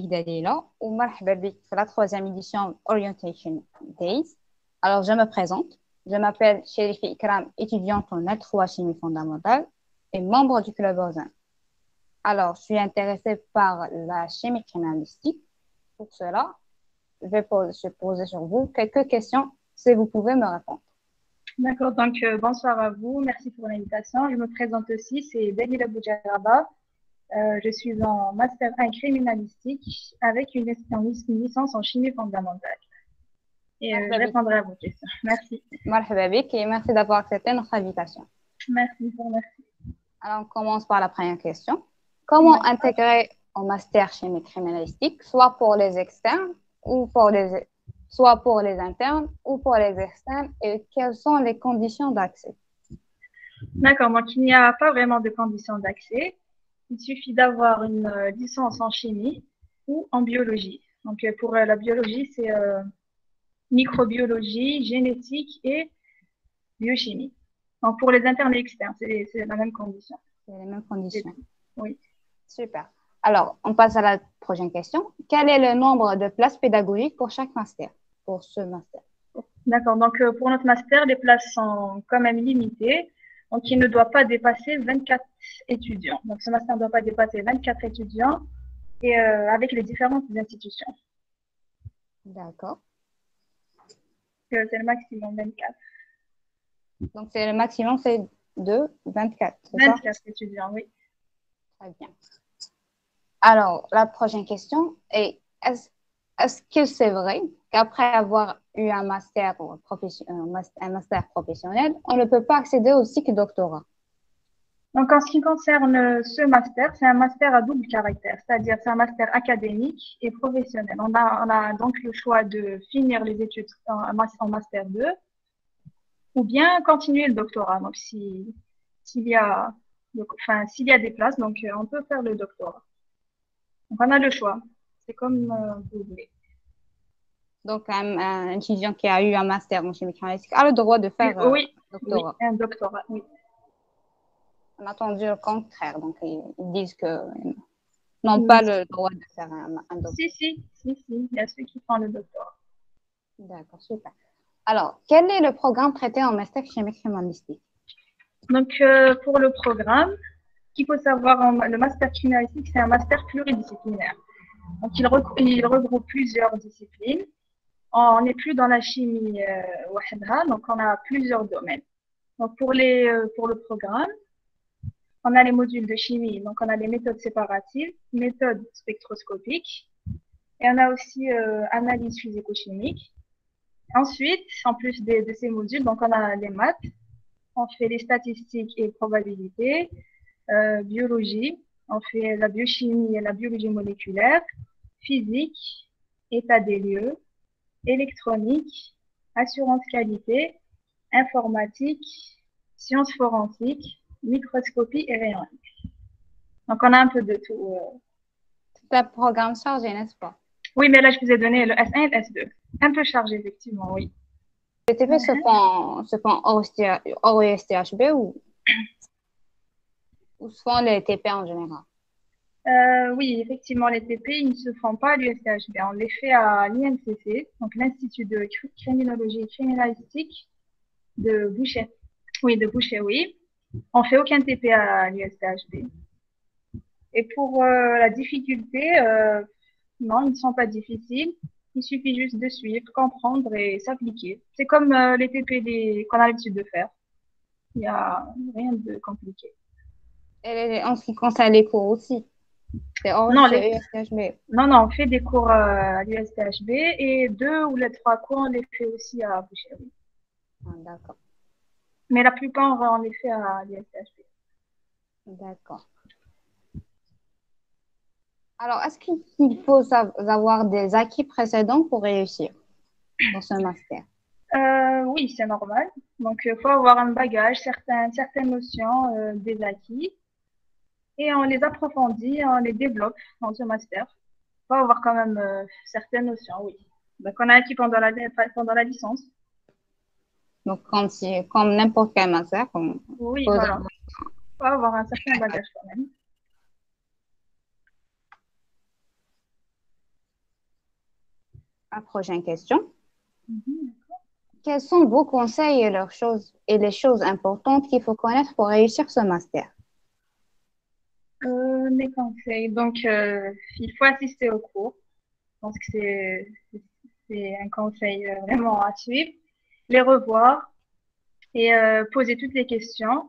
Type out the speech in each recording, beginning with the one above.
Dalila ومرحبا بك في la troisième édition Orientation Days. Alors, je me présente. Je m'appelle Chérifi Ikram, étudiante en L3 chimie fondamentale et membre du club OSIN. Alors, je suis intéressée par la chimie criminalistique. Pour cela, je vais poser sur vous quelques questions si vous pouvez me répondre. D'accord, donc bonsoir à vous, merci pour l'invitation. Je me présente aussi, c'est Dalila Boujaraba. Je suis en Master 1 criminalistique avec une licence en chimie fondamentale. Et je répondrai à vos questions. Merci. Marhaba bik et merci d'avoir accepté notre invitation. Merci, merci. Alors, on commence par la première question. Comment intégrer au Master chimie criminalistique, soit pour les externes ou soit pour les internes ou pour les externes, et quelles sont les conditions d'accès? D'accord, donc il n'y a pas vraiment de conditions d'accès. Il suffit d'avoir une licence en chimie ou en biologie. Donc pour la biologie, c'est microbiologie, génétique et biochimie. Donc pour les internes et externes, c'est la même condition. C'est les mêmes conditions. Oui. Super. Alors, on passe à la prochaine question. Quel est le nombre de places pédagogiques pour chaque master, pour ce master? D'accord. Donc, pour notre master, les places sont quand même limitées. Donc, il ne doit pas dépasser 24 étudiants. Donc, ce master ne doit pas dépasser 24 étudiants et avec les différentes institutions. D'accord. C'est le maximum 24. Donc, c'est le maximum, c'est de 24. 24 étudiants, oui. Très bien. Alors, la prochaine question est, est-ce que c'est vrai qu'après avoir eu un master professionnel, on ne peut pas accéder au cycle doctorat? Donc, en ce qui concerne ce master, c'est un master à double caractère, c'est-à-dire c'est un master académique et professionnel. On a donc le choix de finir les études en master 2 ou bien continuer le doctorat. Donc, s'il y a des places, donc on peut faire le doctorat. Donc, on a le choix. C'est comme vous voulez. Donc, un étudiant qui a eu un master en chimie criminalistique a le droit de faire un doctorat. Oui, un doctorat, oui. On a entendu le contraire. Donc, ils disent que n'ont pas le droit de faire un doctorat. Si. Il y a ceux qui font le doctorat. D'accord, super. Alors, quel est le programme traité en master chimie criminalistique? Donc, pour le programme, qu'il faut savoir, le master criminalistique, c'est un master pluridisciplinaire. Donc, il regroupe plusieurs disciplines. On n'est plus dans la chimie wahda, donc on a plusieurs domaines. Donc, pour le programme, on a les modules de chimie, donc on a les méthodes séparatives, méthodes spectroscopiques, et on a aussi analyse physico-chimique. Ensuite, en plus de ces modules, donc on a les maths, on fait les statistiques et probabilités, biologie, on fait la biochimie et la biologie moléculaire, physique, état des lieux, électronique, assurance qualité, informatique, sciences forensiques, microscopie et rayons X. Donc, on a un peu de tout. C'est un programme chargé, n'est-ce pas? Oui, mais là, je vous ai donné le S1 et le S2. Un peu chargé, effectivement, oui. Les TP se font hors USTHB ou se font les TP en général? Oui, effectivement, les TP, ils ne se font pas à l'USTHB. On les fait à l'INCC, donc l'Institut de criminologie et criminalistique de Boucher. Oui, de Boucher, oui. On fait aucun TP à l'USTHB. Et pour la difficulté, non, ils ne sont pas difficiles. Il suffit juste de suivre, comprendre et s'appliquer. C'est comme les TP qu'on a l'habitude de faire. Il n'y a rien de compliqué. Et en ce qui concerne les cours aussi? C'est hors USTHB? Non, on fait des cours à l'USTHB et 2 ou les 3 cours, on les fait aussi à Boucher. Ah, d'accord. Mais la plupart, on les fait à l'USTHB. D'accord. Alors, est-ce qu'il faut avoir des acquis précédents pour réussir dans ce master? Oui, c'est normal. Donc, il faut avoir un bagage, certaines notions des acquis. Et on les approfondit, on les développe dans ce master. Il faut avoir quand même certaines notions, oui. Donc, on a acquis pendant la licence. Donc, comme n'importe quel master, oui, voilà. Il faut avoir un certain bagage quand même. La prochaine question. Mhm. Quels sont vos conseils et les choses importantes qu'il faut connaître pour réussir ce master? Mes conseils. Donc, il faut assister aux cours. Je pense que c'est un conseil vraiment à suivre. Les revoir et poser toutes les questions.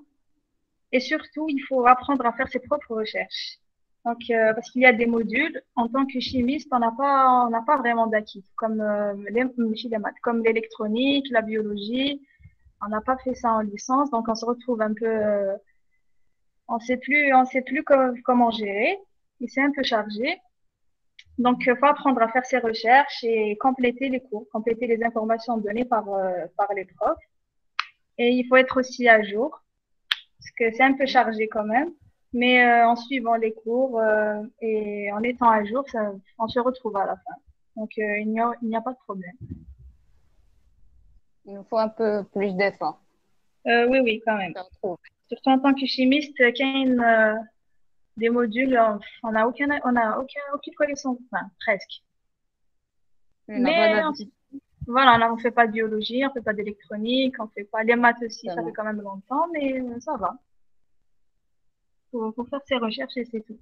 Et surtout, il faut apprendre à faire ses propres recherches. Donc, parce qu'il y a des modules, en tant que chimiste, on n'a pas vraiment d'acquis, comme les maths, comme l'électronique, la biologie. On n'a pas fait ça en licence, donc on se retrouve un peu, on sait plus comment gérer. Et c'est un peu chargé. Donc, faut apprendre à faire ses recherches et compléter les cours, compléter les informations données par les profs. Et il faut être aussi à jour, parce que c'est un peu chargé quand même. Mais en suivant les cours et en étant à jour, on se retrouve à la fin. Donc, il n'y a pas de problème. Il nous faut un peu plus d'efforts. Oui, oui, quand même. Se retrouver. Surtout en tant que chimiste, quand il y a des modules, on a aucune connaissance, enfin, presque. On n'a pas Mais d'habitude. voilà, on fait pas de biologie, on fait pas d'électronique, on fait pas les maths aussi, ça fait Exactement. quand même longtemps, mais ça va. Faut faire ses recherches et c'est tout.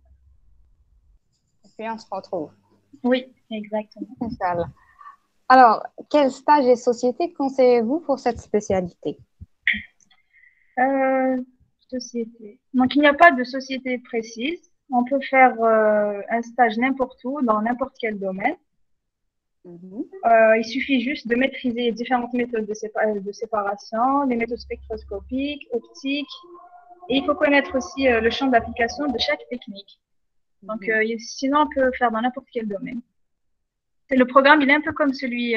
Et puis on se retrouve. Oui, exactement. Inch'Allah. Alors, quel stage et société conseillez-vous pour cette spécialité? Euh, Société. Donc, il n'y a pas de société précise. On peut faire un stage n'importe où, dans n'importe quel domaine. Mhm. Il suffit juste de maîtriser les différentes méthodes de séparation, les méthodes spectroscopiques, optiques, et il faut connaître aussi le champ d'application de chaque technique. Donc, Mhm. sinon, on peut faire dans n'importe quel domaine. Le programme, il est un peu comme celui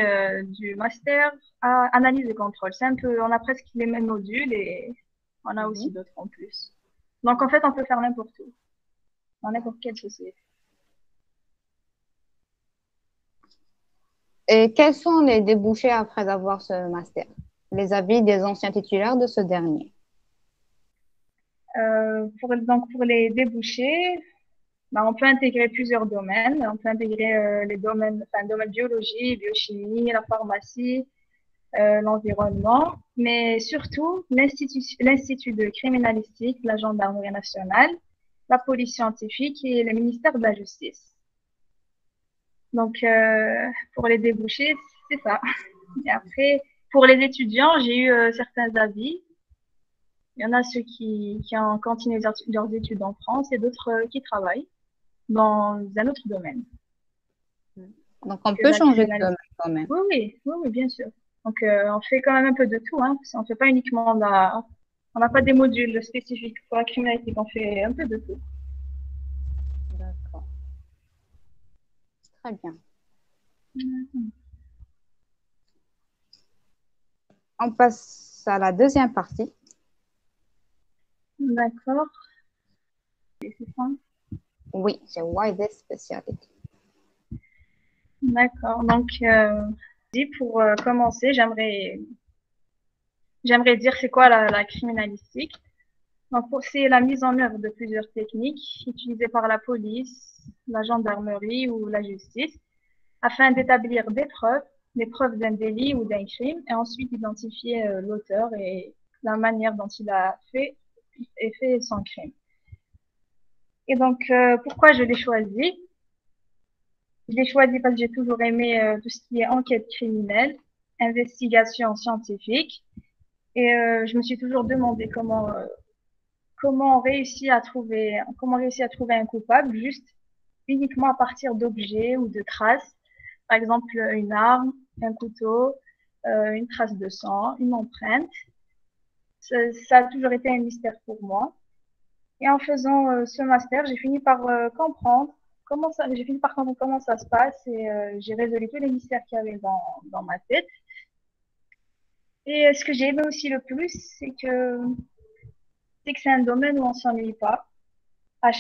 du master à analyse et contrôle. C'est un peu, on a presque les mêmes modules et on a aussi Mhm. d'autres en plus. Donc, en fait, on peut faire n'importe où, dans n'importe quelle société. Et quels sont les débouchés après avoir ce master? Les avis des anciens titulaires de ce dernier. Donc, pour les débouchés, bah, on peut intégrer plusieurs domaines. On peut intégrer les domaines, enfin, le domaine biologie, biochimie, la pharmacie, l'environnement, mais surtout l'Institut de criminalistique, la gendarmerie nationale, la police scientifique et le ministère de la Justice. Donc, pour les débouchés, c'est ça. Et après, pour les étudiants, j'ai eu certains avis. Il y en a ceux qui ont continué leurs études en France et d'autres qui travaillent dans un autre domaine Donc, on que peut la changer de criminalité. domaine quand même. Oui, oui, oui, oui, bien sûr. Donc, on fait quand même un peu de tout, hein. On ne fait pas uniquement on n'a pas des modules spécifiques pour la criminalité, on fait un peu de tout. D'accord. Très bien. Mhm. On passe à la deuxième partie. D'accord. Et c'est ça. Oui, c'est Why this specialty? D'accord. Donc, pour commencer, j'aimerais dire c'est quoi la criminalistique. Donc, c'est la mise en œuvre de plusieurs techniques utilisées par la police, la gendarmerie ou la justice afin d'établir des preuves d'un délit ou d'un crime, et ensuite identifier l'auteur et la manière dont il a fait son crime. Et donc, pourquoi je l'ai choisi? Je l'ai choisi parce que j'ai toujours aimé tout ce qui est enquête criminelle, investigation scientifique, et je me suis toujours demandé comment réussir à trouver un coupable juste uniquement à partir d'objets ou de traces. Par exemple, une arme, un couteau, une trace de sang, une empreinte. Ça a toujours été un mystère pour moi. Et en faisant ce master, j'ai fini par comprendre comment ça se passe et j'ai résolu tous les mystères qu'il y avait dans ma tête. Et ce que j'ai aimé aussi le plus, c'est que c'est un domaine où on s'ennuie pas.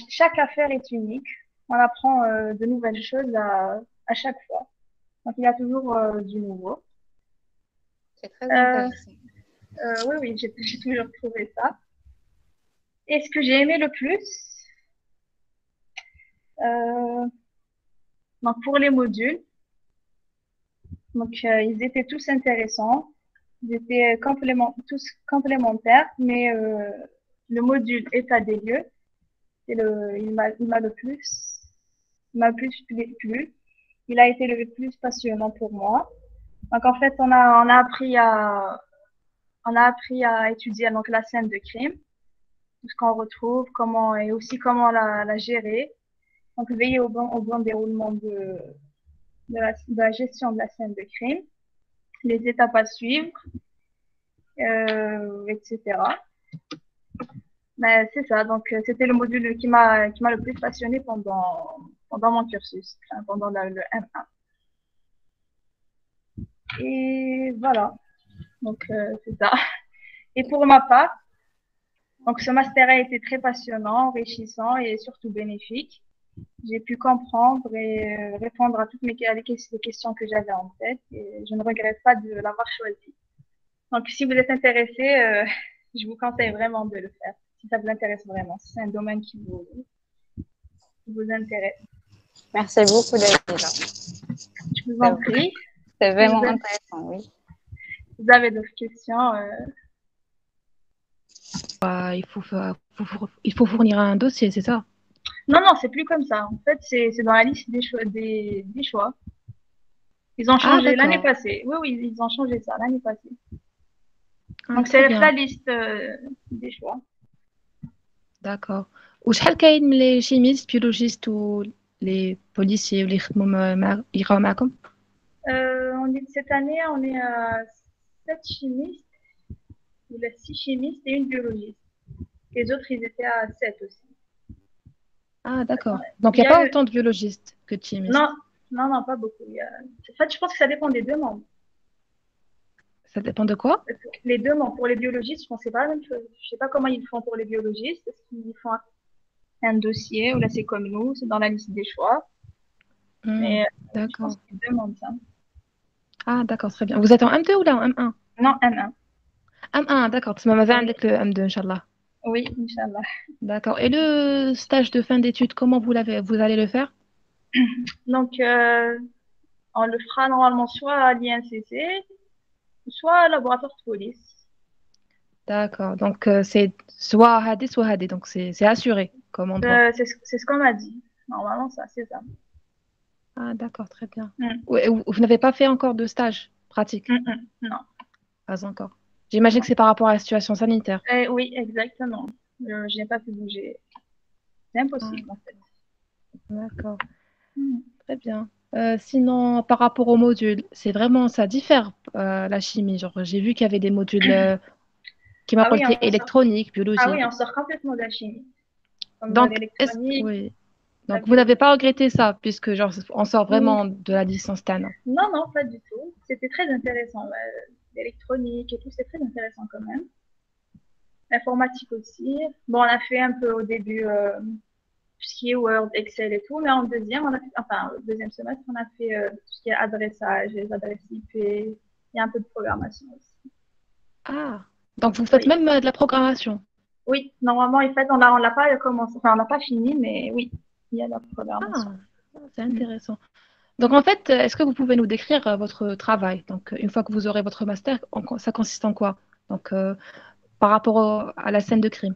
Chaque affaire est unique. On apprend de nouvelles choses à chaque fois. Donc, il y a toujours du nouveau. C'est très Euh, intéressant. oui, oui, j'ai toujours trouvé ça. Et ce que j'ai aimé le plus, euh, donc pour les modules, Donc, ils étaient tous intéressants. Ils étaient tous complémentaires, mais le module état des lieux, il m'a le plus plu. Il a été le plus passionnant pour moi. Donc, en fait, on a appris à étudier donc la scène de crime, tout ce qu'on retrouve, et aussi comment la gérer. Donc, veiller au bon déroulement de la gestion de la scène de crime, les étapes à suivre, etc. Mais c'est ça. Donc, c'était le module qui m'a le plus passionné pendant mon cursus, enfin, pendant le M1. Et voilà. Donc, c'est ça. Et pour ma part, donc ce master a été très passionnant, enrichissant et surtout bénéfique. J'ai pu comprendre et répondre à toutes les questions que j'avais en tête et je ne regrette pas de l'avoir choisi. Donc, si vous êtes intéressé, je vous conseille vraiment de le faire, si ça vous intéresse vraiment, si c'est un domaine qui vous intéresse. Merci beaucoup, Dalila. Je vous en prie. C'est vraiment intéressant, oui. Vous avez d'autres questions Il faut fournir un dossier, c'est ça? Non, non, c'est plus comme ça. En fait, c'est dans la liste des choix. Des choix. Ils ont changé l'année passée. Oui, oui, ils ont changé ça l'année passée. Donc, c'est la liste des choix. D'accord. وشحال كاين من les chimistes, biologistes ou les policiers اللي يقراو معكم؟ Cette année, on est à 7 chimistes, il y a 6 chimistes et une biologiste. Les autres, ils étaient à 7 aussi. Ah, d'accord. Donc, il n'y a pas autant de biologistes que de chimistes. Non, non, non, pas beaucoup. En fait, je pense que ça dépend des demandes. Ça dépend de quoi? Les demandes. Pour les biologistes, je pense que c'est pas la même chose. Je sais pas comment ils font pour les biologistes. Est-ce qu'ils font un dossier ou là, c'est comme nous, c'est dans la liste des choix. Mais je pense qu'ils demandent ça. Ah, d'accord, très bien. Vous êtes en M2 ou là en M1? Non, M1. M1, d'accord. Parce que ma avec le M2, Inch'Allah. Oui, Inch'Allah. D'accord. Et le stage de fin d'études, comment vous allez le faire? Donc, on le fera normalement soit à l'INCC, soit à laboratoire de police. D'accord. Donc, c'est soit Hadi, soit Hadi. Donc, c'est assuré comme endroit. C'est ce qu'on m'a dit. Normalement, c'est ça. Ah, d'accord, très bien. Vous n'avez pas fait encore de stage pratique? Non. Pas encore. J'imagine que c'est par rapport à la situation sanitaire. Oui, exactement. Je n'ai pas pu bouger. C'est impossible, en fait. D'accord. Très bien. Sinon, par rapport aux modules, c'est vraiment, ça diffère, la chimie. Genre, j'ai vu qu'il y avait des modules qui m'apportaient électronique, biologie. Ah oui, on sort complètement de la chimie. Comme Donc, l'électronique. oui. Donc, vous n'avez pas regretté ça, puisque genre, on sort vraiment de la licence TAN. Non, non, pas du tout. C'était très intéressant. L'électronique et tout, c'est très intéressant quand même. L'informatique aussi. Bon, on a fait un peu au début tout ce qui est Word, Excel et tout, mais en deuxième, au deuxième semestre, on a fait tout ce qui est adressage, les adresses IP, et un peu de programmation aussi. Ah, donc vous faites même de la programmation? Oui, normalement, en fait, on l'a pas commencé, enfin, on n'a pas fini, mais oui, il y a de la programmation. Ah, c'est intéressant. Donc en fait, est-ce que vous pouvez nous décrire votre travail? Donc une fois que vous aurez votre master, ça consiste en quoi? Donc par rapport à la scène de crime.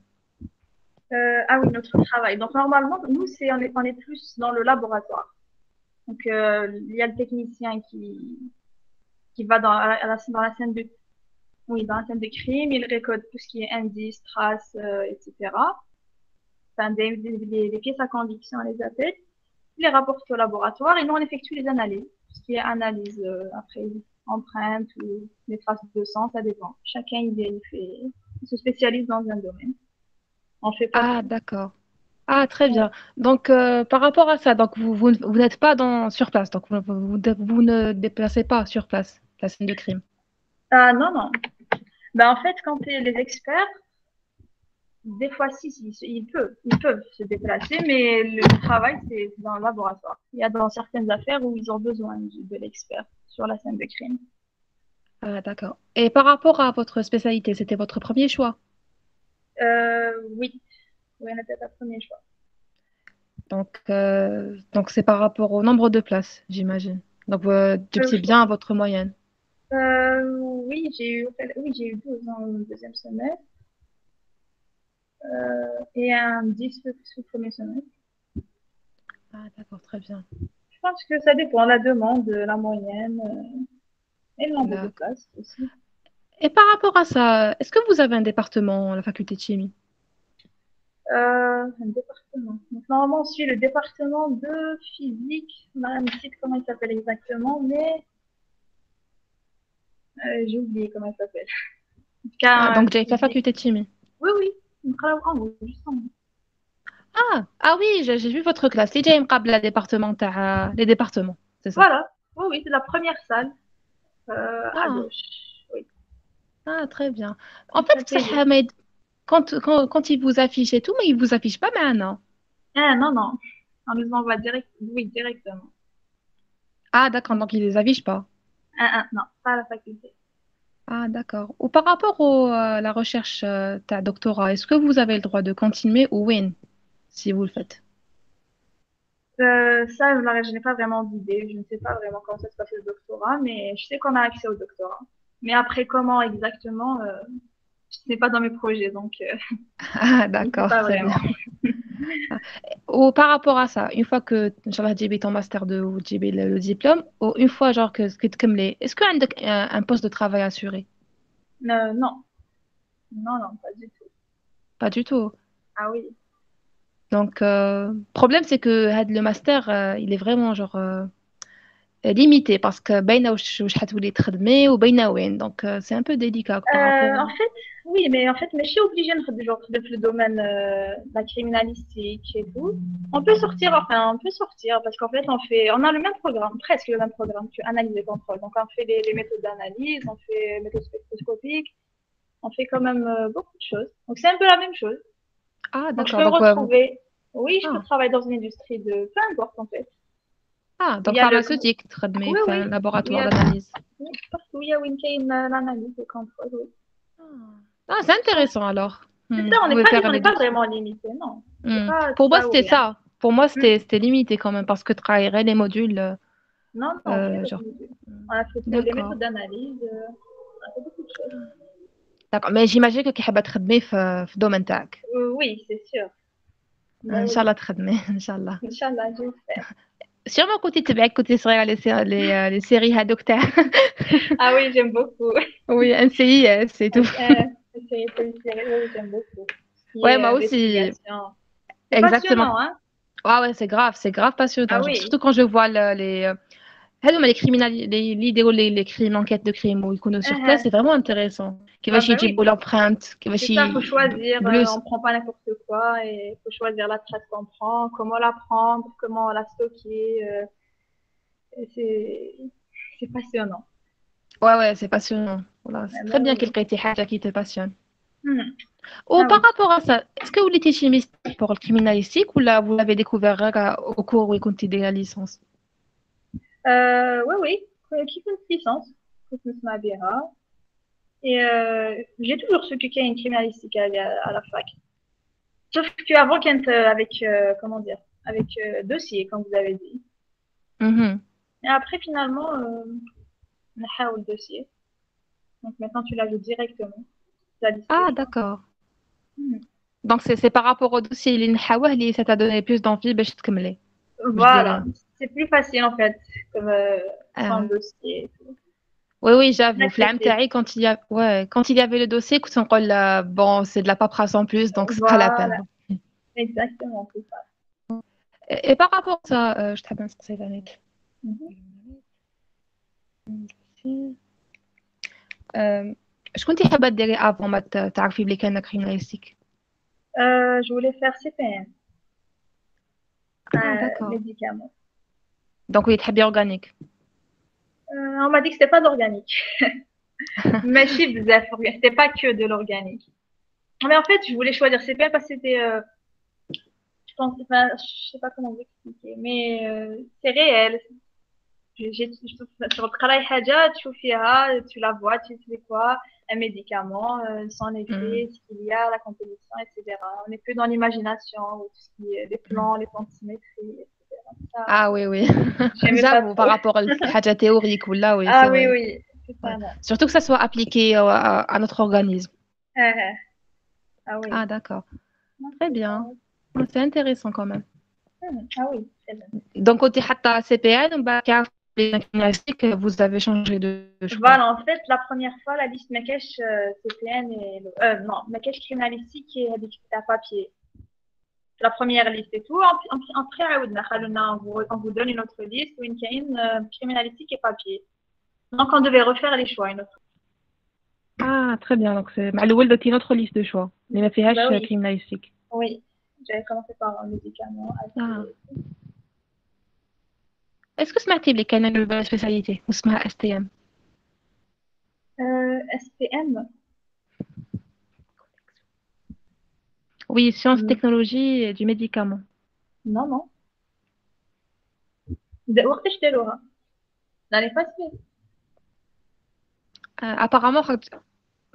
Ah oui, notre travail. Donc normalement, nous, on est plus dans le laboratoire. Donc il y a le technicien qui va dans la scène de dans la scène de crime, il récolte tout ce qui est indices, traces, etc. Enfin, des pièces à conviction, on les appelle. Il les rapporte au laboratoire et nous, on effectue les analyses. Tout ce qui est analyse après empreintes ou les traces de sang, ça dépend. Chacun, il se spécialise dans un domaine. On fait pas Ah, d'accord. Ah, très bien. Donc, par rapport à ça, donc vous n'êtes pas sur place, donc vous ne déplacez pas sur place la scène de crime. Ah non, non. Ben, en fait, quand les experts, des fois, si, ils peuvent se déplacer, mais le travail, c'est dans le laboratoire. Il y a dans certaines affaires où ils ont besoin de l'expert sur la scène de crime. Ah, d'accord. Et par rapport à votre spécialité, c'était votre premier choix? Oui, on était notre premier choix. Donc c'est par rapport au nombre de places, j'imagine. Donc, tu Euh, obtiens bien votre moyenne. oui, j'ai eu 12 ans au deuxième semestre et un 10 au premier semestre. Ah, d'accord, très bien. Je pense que ça dépend de la demande, de la moyenne et le nombre de D'accord. places aussi. Et par rapport à ça, est-ce que vous avez un département à la faculté de chimie? Un département. Donc, normalement, on suit le département de physique. Madame cite comment il s'appelle exactement, mais j'ai oublié comment il s'appelle. En tout Ah, cas, donc j'ai fait la physique. faculté de chimie. Oui, oui. On travaille en haut, juste en haut. Ah oui, j'ai vu votre classe. Les جاي مقابلة département les départements, c'est ça. Voilà. Oui, oui, c'est la première salle à Ah, gauche. Oui. ah, très bien. En Une fait, salle ça, payée. mais quand il vous affiche et tout, mais il vous affiche pas maintenant. Ah, non, non. On nous envoie oui, directement. Ah, d'accord, donc il les affiche pas. Non, pas à la faculté. Ah, d'accord. Ou par rapport la recherche ta doctorat, est-ce que vous avez le droit de continuer ou win si vous le faites? Ça, là, je n'ai pas vraiment d'idée. Je ne sais pas vraiment comment ça se passe le doctorat, mais je sais qu'on a accès au doctorat. Mais après, comment exactement, ce n'est pas dans mes projets, donc Ah, je ne sais d'accord, pas très bien. vraiment. Ah. Ou par rapport à ça, une fois que Inch'Allah, tu as ton master 2 ou tu as le diplôme, ou une fois genre que tu est-ce que tu as un poste de travail assuré? Non, non, non, pas du tout. Pas du tout. Ah oui. Donc, problème, c'est que le master, il est vraiment genre limité parce que واش حتولي تخدمي وباينه وين. Donc, c'est un peu délicat par rapport En fait, oui, mais en fait, mais je suis obligée de genre de le domaine de la criminalistique et tout. On peut sortir parce qu'en fait, on a le même programme, presque le même programme que analyse et contrôle. Donc, on fait les méthodes d'analyse, on fait méthode spectroscopique, on fait quand même beaucoup de choses. Donc, c'est un peu la même chose. ah, Donc, je d'accord. peux me Donc, retrouver, oui, je peux ah, travailler dans une industrie de peu importe en fait. Il donc y a le, pharmaceutique, تخدمي oui, في un oui, il y laboratoire a, d'analyse. oui, partout, il y a Wincane, l'analyse et contrôle, oui. Ah, ah, c'est intéressant alors. C'est Hmm, ça, vous pouvez faire on n'est les deux pas trucs. vraiment limité, non. C'est Hmm. pas Pour moi, ça ou c'était rien. ça. Pour moi, Hmm. c'était limité quand même parce que travaillerais les modules, Non, non, on fait d'autres genre. modules. Hmm. On a fait les D'accord. méthodes d'analyse, on a fait beaucoup de choses. D'accord. Mais j'imagine que tu حابة تخدمي في الدومين تاعك. Oui, c'est sûr. Bah ان شاء oui, الله تخدمي ان شاء الله. Inch'Allah, j'espère. Sûrement كنتي تبعي كنتي صغيرة les séries هادوك تاع Ah oui, j'aime beaucoup. oui NCIS c'est tout. C'est policière, oui, j'aime beaucoup. Ce qui Ouais, est moi aussi. investigation. C'est Exactement. passionnant, hein? Ah ouais, c'est grave Ah passionnant. Genre, oui. surtout quand je vois هذوما les criminels اللي يديروا les crimes l'enquête de crime ويكونوا sur place, c'est vraiment intéressant. كيفاش Bah oui, يجيبوا l'empreinte, كيفاش c'est ça, faut choisir. يبلوس. On prend pas n'importe quoi et faut choisir la trace qu'on prend, comment la prendre, comment la stocker. Et c'est passionnant. Ouais, c'est passionnant. Voilà, c'est très Bah bien oui. qu'il y ait حاجة qui te passionne. Mhm. Oh, Ah par oui. rapport à ça, est-ce que vous étiez chimiste pour le criminalistique ou là vous l'avez découvert au cours où vous comptez la licence? Oui, oui. Qui fait une licence? Christmas Mabera. Et j'ai toujours su qu'il y a une criminalistique à la fac. Sauf qu'avant, avec, comment dire, avec dossier, comme vous avez dit. Mhm. Et après, finalement, on a le dossier. Donc maintenant, tu l'ajoutes directement. La Ah, discussion. d'accord. Mhm. Donc c'est par rapport au dossier اللي نحاوه اللي ça t'a donné plus d'envie باش تكملي. Je Voilà. dirais. C'est plus facile, en fait, comme sans Euh, dossier et tout. oui, Plus j'avoue. في العام accessible. تاعي quand il y avait le dossier كنت نقول bon c'est de la paperasse en plus donc c'est pas la Voilà. peine. Exactement, c'est ça. Et par rapport à ça, je t'appelle ça Zanet. Mhm. شكون كنتي حابة ديري avant ما تعرفي بلي كان criminalistique? Je voulais faire CPN, Ah, d'accord. médicaments. Donc oui, تحبي organique. On m'a dit que c'était pas d'organique. Mais c'était pas que de l'organique. Mais en fait, je voulais choisir CPN parce que c'était, je pense, enfin, je sais pas comment vous expliquer, mais c'est réel. Sur le travail Haja, tu la vois, tu sais quoi, un médicament, son Hmm. effet, ce qu'il y a, la composition, etc. On n'est plus dans l'imagination, tout ce qui est les plans, les plans de symétrie, etc. Ça, Ah oui, oui. j'aimais pas J'avoue, trop. par rapport à la théorique, ou là, oui, Ah c'est oui, vrai. oui, c'est Ouais. ça, non. Surtout que ça soit appliqué à notre organisme. Ah, ah, ah oui. Ah, d'accord. Non, Très c'est ça, bien. oui. C'est intéressant quand même. Ah oui, très bien. Donc, côté hatta CPN, bah, car les gymnastiques, vous avez changé de choix. Voilà, en fait, la première fois, la liste Marrakech CPN et non, Marrakech criminalistique et à papier. La première liste et tout. Après, on vous donne une autre liste où il y a une criminalistique et papier. Donc, on devait refaire les choix. Une autre. Ah, très bien. Donc, c'est Malouel de notre liste de choix. Mais ma Bah fille oui, criminalistique. oui. J'avais commencé par un médicament. Ah. Est-ce que سمعتي بلي كاينه nouvelle spécialité اسمها STM؟ SPM? Oui, sciences, technologies et du médicament. Non, non. وقتاش داروها؟ l'année passée. Apparemment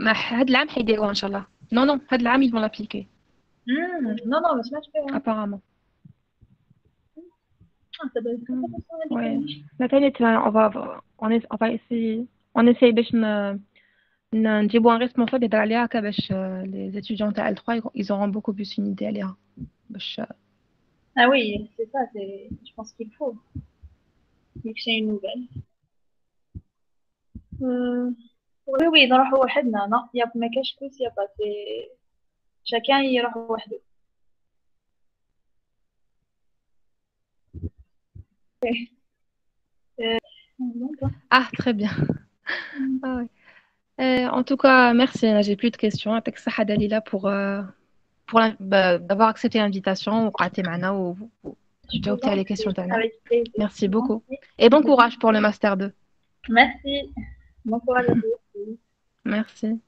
هاد العام حيديروها ان شاء الله. Non, هاد العام ils vont l'appliquer. Non, non, mais je fais. Apparemment. Ah, ça doit être très intéressant. Ouais. Nathalie, on va essayer. On essaye باش نجيبوا un responsable يدير عليها هكا باش les étudiants تاع L3 ils auront beaucoup plus une idée عليها باش. Ah oui, c'est ça, je pense qu'il faut. Vu que c'est une nouvelle. Oui, oui, نروحوا وحدنا. Non, il y a ما كاش plus, il y a pas. Chacun يروح وحده. Ah, très bien. Ah, ouais. En tout cas, merci. J'ai plus de questions. Avec ça, Dalila, d'avoir accepté l'invitation, ou raté معنا, ou جاوبتي على les questions تاعنا. Avec plaisir. Merci beaucoup. Et bon courage pour le Master 2. Merci. Bon courage à vous. Merci.